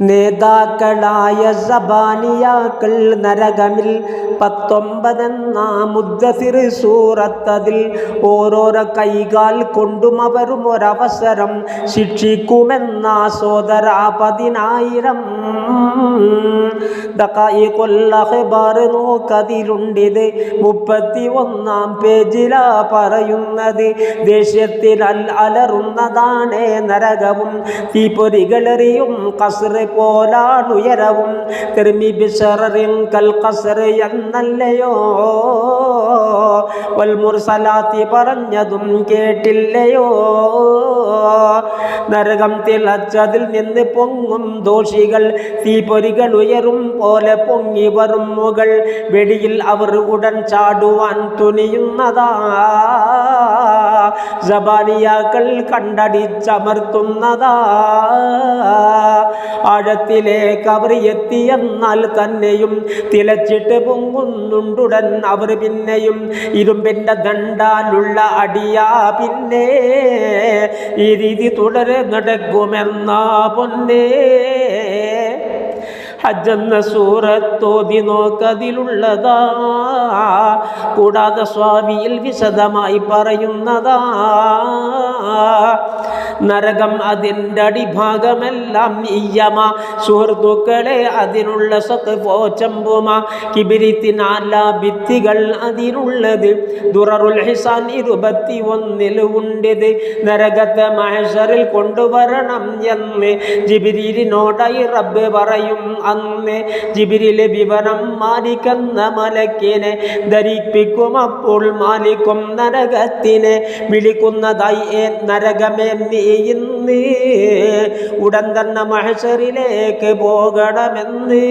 നേതാക്കളായ സബാനിയാക്കൾ നരകമിൽ 19 മുദ്ദസിർ സൂറത്തതിൽ ഓരോരോ കൈകാൽ കൊണ്ടും അവരും ഒരവസരം ശിക്ഷിക്കുമെന്ന സോദര 10,000 ദഖായിഖുൽ നോക്കതിലുണ്ടിത് 31 പേജിലാ പറയുന്നത്. ദേശത്തിൽ അലറുന്നതാണ് നരകവും തീപ്പൊരികളെറിയും കസ്ർ പോലാണുയരവും തിർമി ബിശറിൻ കൽ കസ്ർ എന്നല്ലയോ വൽ മുർസലാത്തി പറഞ്ഞതും കേട്ടില്ലയോ. നരകം തിളച്ചതിൽ നിന്ന് പൊങ്ങും ദോഷികൾ തീപ്പൊരികൾ ഉയരും പോലെ പൊങ്ങി വരും മുകൾ വെടിയിൽ അവർ ഉടൻ ചാടുവാൻ തുനിയുന്നതാ. സബാനിയാക്കൾ കണ്ടടിച്ചമർത്തുന്നതാ. ആഴത്തിലേക്ക് അവർ എത്തിയെന്നാൽ തന്നെയും തിളച്ചിട്ട് പൊങ്ങുന്നുണ്ടുടൻ അവർ പിന്നെയും ഇരുമ്പിൻ്റെ ദണ്ടാലുള്ള അടിയാ. പിന്നെ ഈ രീതി തുടരെ നടക്കുമെന്നാ പൊന്നേ. ഹജ്ജെന്ന സൂറത്തോതി നോക്കതിലുള്ളതാ. കൂടാതെ സ്വാമിയിൽ വിശദമായി പറയുന്നതാ. നരകം അതിൻ്റെ അടിഭാഗമെല്ലാം ഇയ്യമ സുഹൃത്തുക്കളെ അതിനുള്ള സഖഫോ ചമ്പുമ കിബിരിത്തിനാല ഭിത്തികൾ അതിനുള്ളത്. ദുററുൽ ഹിസാൻ 21 ഉണ്ടിത്. നരകത്തെ മഹ്ശറിൽ കൊണ്ടുവരണം എന്ന് ജിബ്രീലിനോടായി റബ്ബ് പറയും. അന്ന് ജിബ്രീൽ വിവരം മാലിക്കെന്ന മലക്കിനെ ധരിപ്പിക്കും. അപ്പോൾ മാലിക്കും നരകത്തിനെ വിളിക്കുന്നതായി നരകമേ നീ ഇന്ന് ഉടൻ തന്നെ മഹ്ശറിലേക്ക് പോകണമെന്ന്.